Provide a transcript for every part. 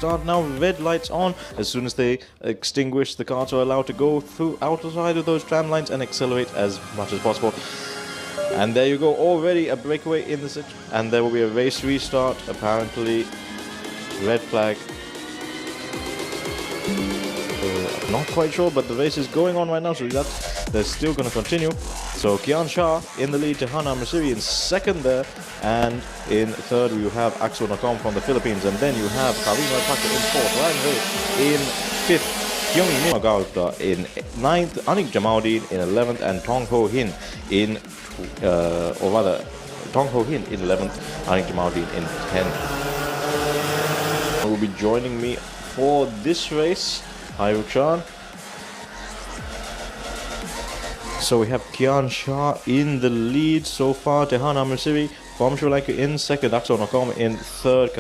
restart now. Red lights on. As soon as they extinguish, the cars are allowed to go through outside of those tram lines and accelerate as much as possible. And there you go, already a breakaway in the section. And there will be a race restart, apparently. Red flag. Not quite sure, but the race is going on right now, so they're still going to continue. So Kian Shah in the lead, Tehan Amrisiri in second there, and in third you have Axel Nakom from the Philippines, and then you have Kavin Rajpaksa in fourth, Ryan Ray in fifth, Kyung Min in ninth, Anik Jamaluddin in 11th, and Tong Ho Hin in, Tong Ho Hin in 11th, Anik Jamaluddin in 10th. Will be joining me for this race. Hi Ruchan. So we have Kian Shah in the lead so far, Tehan Amrisiri from Sri Lanka in second, Axel Nakom in third,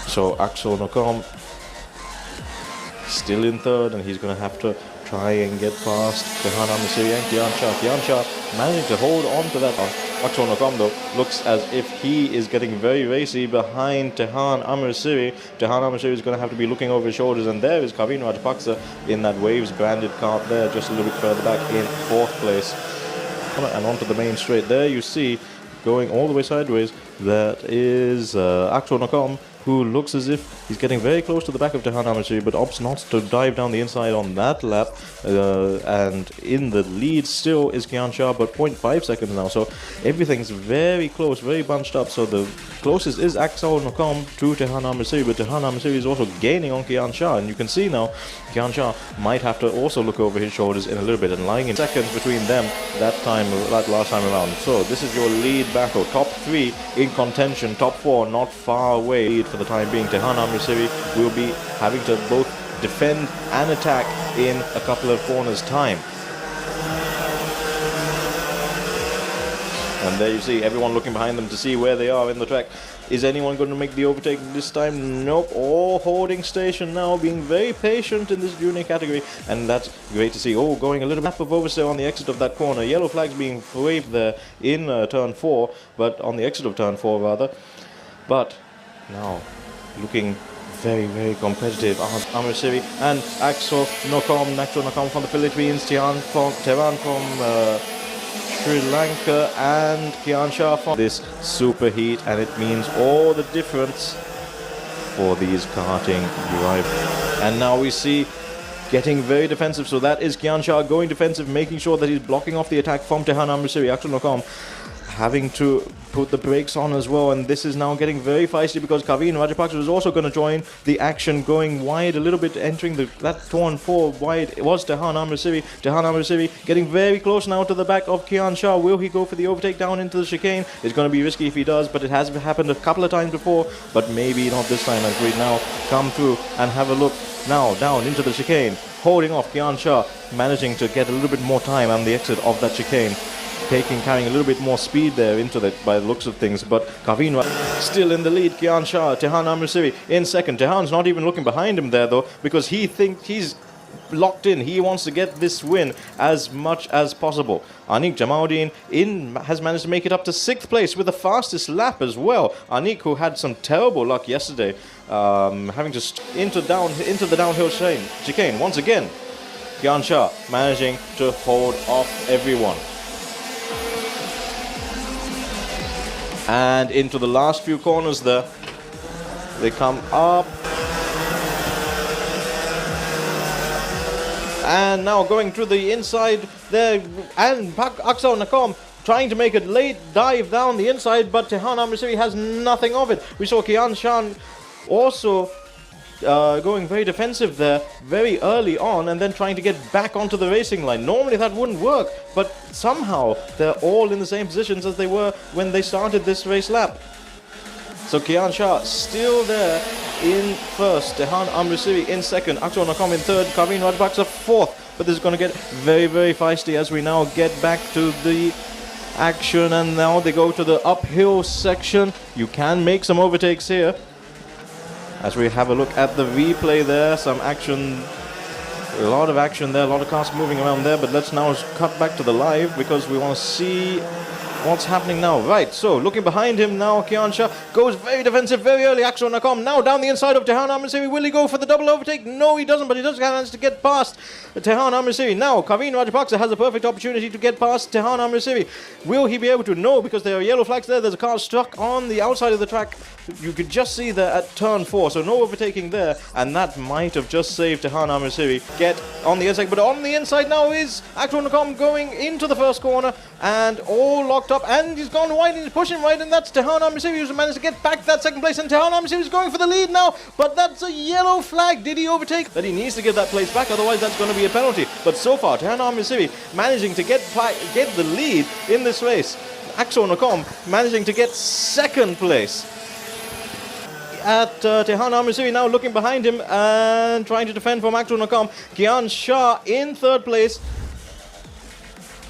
So Axel Nakom still in third, and he's going to have to try and get past Tehan Amrisiri and Kian Shah. Kian Shah managing to hold on to that. Axel Nakom though looks as if he is getting very racy behind Tehan Amrisiri. Tehan Amrisiri is going to have to be looking over his shoulders, and there is Kavin Rajpaksa in that Waves branded cart there, just a little bit further back in fourth place. And onto the main straight there you see, going all the way sideways, that is Axel Nakom, who looks as if he's getting very close to the back of Tehan Amrisiri, but opts not to dive down the inside on that lap. And in the lead still is Kian Shah, but 0.5 seconds now. So everything's very close, very bunched up. So the closest is Axel Nakom to Tehan Amrisiri, but Tehan Amrisiri is also gaining on Kian Shah. And you can see now, Kian Shah might have to also look over his shoulders in a little bit, and lying in seconds between them that last time around. So this is your lead battle. Top 3 in contention, top 4 not far away. Lead for the time being. Tehan Amrisiri will be having to both defend and attack in a couple of corners' time. And there you see everyone looking behind them to see where they are in the track. Is anyone going to make the overtake this time? Nope. All holding station now, being very patient in this junior category, and that's great to see. Oh, going a little lap of oversteer on the exit of that corner. Yellow flags being waved there in turn 4, but on the exit of turn 4 rather. But now looking very, very competitive. Amrisiri and Axel Nakom from the Philippines, Tehan from Sri Lanka, and Kian Shah from this super heat, and it means all the difference for these karting drivers. And now we see getting very defensive, so that is Kian Shah going defensive, making sure that he's blocking off the attack from Tehan Amrisiri. Axel Nakom having to put the brakes on as well, and this is now getting very feisty because Kavin Rajpaksa is also going to join the action, going wide a little bit, entering that turn 4 wide. It was Tehan Amrisiri. Tehan Amrisiri getting very close now to the back of Kian Shah. Will he go for the overtake down into the chicane? It's going to be risky if he does, but it has happened a couple of times before, but maybe not this time, as we now come through and have a look now down into the chicane, holding off Kian Shah, managing to get a little bit more time on the exit of that chicane. Carrying a little bit more speed there into that by the looks of things, but Kavin still in the lead. Kian Shah, Tehan Amrisiri in second. Tehan's not even looking behind him there though, because he thinks he's locked in. He wants to get this win as much as possible. Anik Jamaluddin has managed to make it up to 6th place with the fastest lap as well. Anik, who had some terrible luck yesterday, having to into the downhill chicane once again. Kian Shah managing to hold off everyone. And into the last few corners there, they come up. And now going through the inside there, and Axel Nakom trying to make a late dive down the inside, but Tehan Amrisiri has nothing of it. We saw Kian Shah also going very defensive there very early on, and then trying to get back onto the racing line. Normally that wouldn't work, but somehow they're all in the same positions as they were when they started this race lap. So Kian Shah still there in first, Tehan Amrisiri in second, Axel Nakom in third, Kavin Rajpaksa fourth. But this is going to get very, very feisty as we now get back to the action, and now they go to the uphill section. You can make some overtakes here. As we have a look at the replay there, some action, a lot of action there, a lot of cars moving around there, but let's now cut back to the live because we want to see what's happening now. Right, so looking behind him now, Kian Shah goes very defensive very early. Axel Nakam now down the inside of Tehan Amisiri. Will he go for the double overtake? No, he doesn't, but he does manage to get past Tehan Amisiri. Now, Kaveen Rajapaksa has a perfect opportunity to get past Tehan Amisiri. Will he be able to? No, because there are yellow flags there. There's a car stuck on the outside of the track. You could just see there at turn 4, so no overtaking there, and that might have just saved Tehan Amisiri. Get on the inside, but on the inside now is Axel Nakam going into the first corner, and all locked up, and he's gone wide and he's pushing right, and that's Tehan Amisiri who's managed to get back that second place, and Tehan Amisiri is going for the lead now, but that's a yellow flag. Did he overtake? That he needs to get that place back, otherwise that's going to be a penalty. But so far, Tehan Amisiri managing to get the lead in this race. Axel Nakam managing to get second place. At Tehan Amisiri now looking behind him and trying to defend from Axel Nakam. Kian Shah in third place.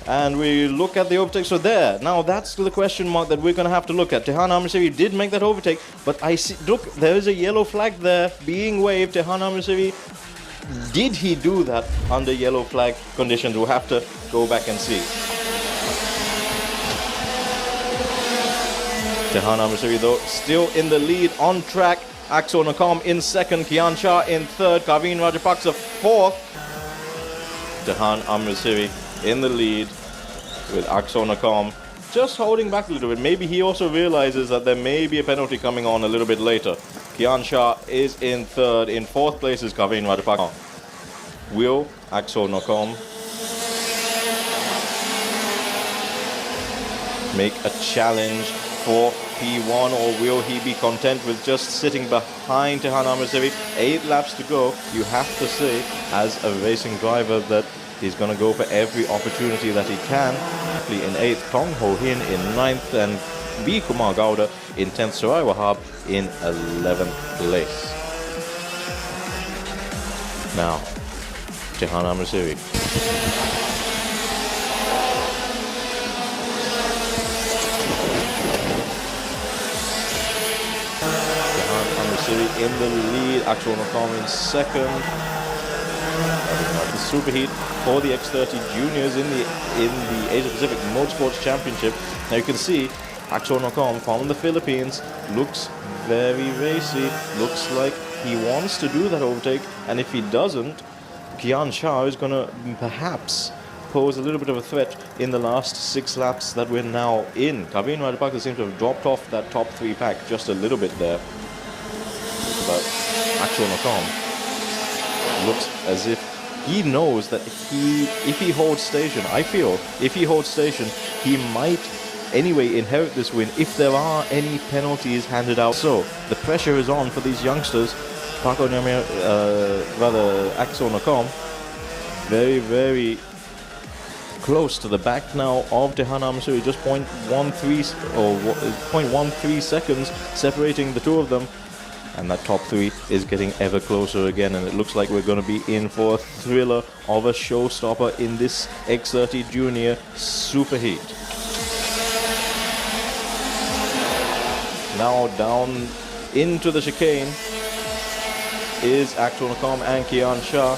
And we look at the overtake. So there, now that's the question mark that we're going to have to look at. Tehan Amisiri did make that overtake, but I see, look, there is a yellow flag there being waved. Tehan Amisiri, did he do that under yellow flag conditions? We'll have to go back and see. Tehan Amisiri though still in the lead on track. Axel Nakam in second, Kian Shah in third, Kaveen Rajapaksa fourth. Tehan Amisiri in the lead with Axel Nakam just holding back a little bit. Maybe he also realizes that there may be a penalty coming on a little bit later. Kian Shah is in third. In fourth place is Kaveen Rajapaksa. Will Axel Nakam make a challenge for P1, or will he be content with just sitting behind Tehan Amisiri? 8 laps to go. You have to say, as a racing driver, that he's going to go for every opportunity that he can. In 8th, Tong Ho Hin in 9th, and B. Kumar Gowda in 10th, Sarai Wahab in 11th place. Now, Tehan Amisiri. In the lead, Axel Nakam in second. The superheat for the X30 juniors in the Asia Pacific Motorsport Championship. Now you can see Axel Nakam from the Philippines looks very racy. Looks like he wants to do that overtake, and if he doesn't, Kian Shah is going to perhaps pose a little bit of a threat in the last 6 laps that we're now in. Kaveen Rajapaksa seems to have dropped off that top 3 pack just a little bit there. But Axel Nakam looks as if he knows that if he holds station, I feel, if he holds station, he might anyway inherit this win if there are any penalties handed out. So the pressure is on for these youngsters. Axel Nakam, very, very close to the back now of Tehan Amisiri, just 0.13 seconds separating the two of them. And that top 3 is getting ever closer again, and it looks like we're going to be in for a thriller of a showstopper in this X30 Junior Superheat. Now down into the chicane is Axel Nakam and Kian Shah.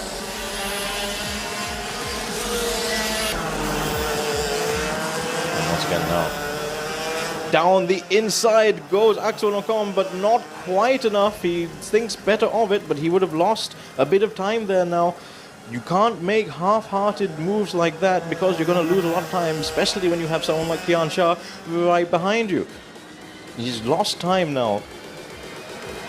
And once again now, down the inside goes Axel Nakam, but not quite enough. He thinks better of it, but he would have lost a bit of time there now. You can't make half-hearted moves like that, because you're going to lose a lot of time, especially when you have someone like Kian Shah right behind you. He's lost time now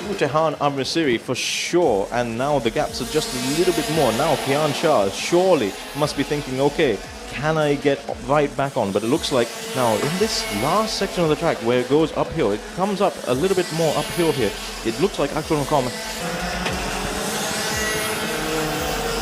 to Tehan Amisiri for sure, and now the gaps are just a little bit more. Now Kian Shah surely must be thinking, okay, can I get right back on? But it looks like now in this last section of the track where it goes uphill, it comes up a little bit more uphill here. It looks like Axel Nakam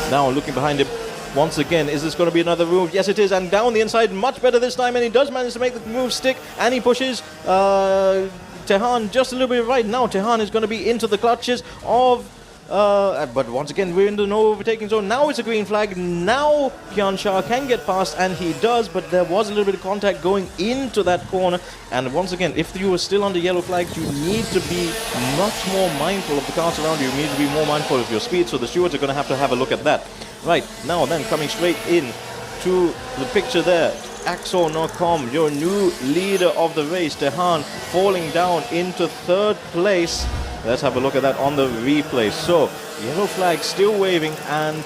now looking behind him once again. Is this going to be another move? Yes, it is. And down the inside, much better this time, and he does manage to make the move stick, and he pushes Tehan just a little bit right. Now Tehan is going to be into the clutches of but once again, we're in the no overtaking zone. Now it's a green flag. Now Kian Shah can get past, and he does, but there was a little bit of contact going into that corner. And once again, if you were still under yellow flags, you need to be much more mindful of the cars around you. You need to be more mindful of your speed, so the stewards are going to have a look at that. Right, now then, coming straight in to the picture there, Axel Nocom, your new leader of the race. Tehan falling down into third place. Let's have a look at that on the replay. So, yellow flag still waving, and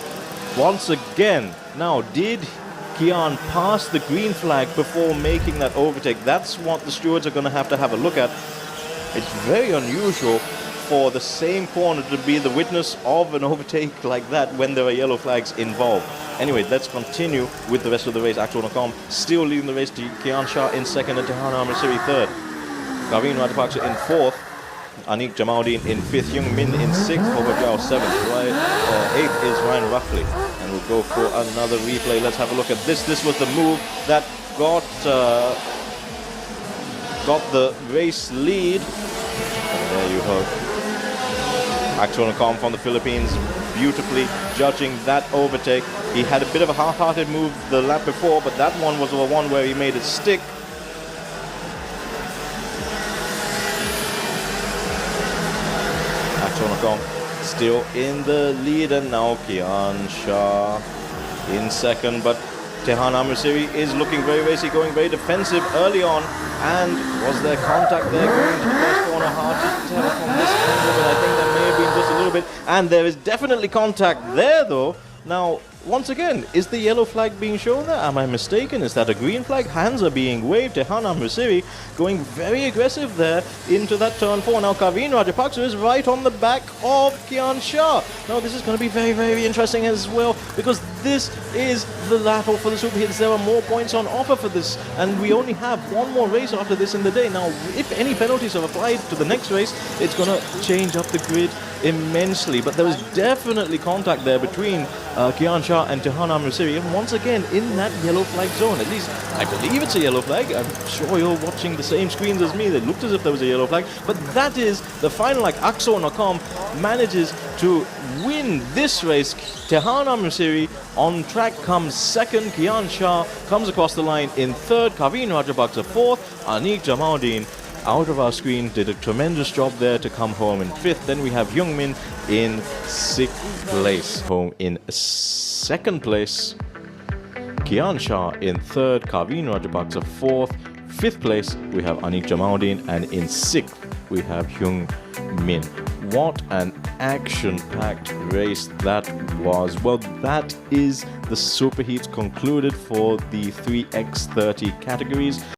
once again, now did Kian pass the green flag before making that overtake? That's what the stewards are going to have a look at. It's very unusual for the same corner to be the witness of an overtake like that when there are yellow flags involved. Anyway, let's continue with the rest of the race. Axel Nocom still leading the race to Kian Shah in second and Tehan Amrasiri third. Kaveen Rajapaksa in fourth. Anik Jamaldeen in fifth. Hyung Min in sixth. Hobajao seventh. Eighth is Ryan Ruffley. And we'll go for another replay. Let's have a look at this. This was the move that got the race lead. And there you go. Axel Nocom from the Philippines beautifully judging that overtake. He had a bit of a half-hearted move the lap before, but that one was the one where he made it stick. Axel Nocom still in the lead, and now Kian Shah in second, but Tehan Amrasiri is looking very racy, going very defensive early on. And was there contact there going to the first corner? Hard to tell from this angle, but I think there may have been just a little bit. And there is definitely contact there, though. Now, once again, is the yellow flag being shown there? Am I mistaken? Is that a green flag? Hands are being waved. Tehan Amrasiri going very aggressive there into that turn 4. Now, Kaveen Rajapaksa is right on the back of Kian Shah. Now, this is going to be very, very interesting as well, because this is the lap for the Super Hits. There are more points on offer for this, and we only have one more race after this in the day. Now, if any penalties are applied to the next race, it's going to change up the grid immensely. But there was definitely contact there between Kian Shah and Tehan Amrasiri, and once again in that yellow flag zone. At least I believe it's a yellow flag. I'm sure you're watching the same screens as me. It looked as if there was a yellow flag, but that is the final. Like, Axel Nocom manages to win this race. Tehan Amrasiri on track comes second. Kian Shah comes across the line in third. Kaveen Rajapaksa fourth. Anik Jamaldeen out of our screen did a tremendous job there to come home in fifth. Then we have Hyung Min in sixth place. Home in second place. Kian Shah in third. Kaveen Rajapaksa fourth. Fifth place we have Anik Jamaldeen, and in sixth we have Hyung Min. What an action-packed race that was. Well, that is the Super Heats concluded for the 3x30 categories.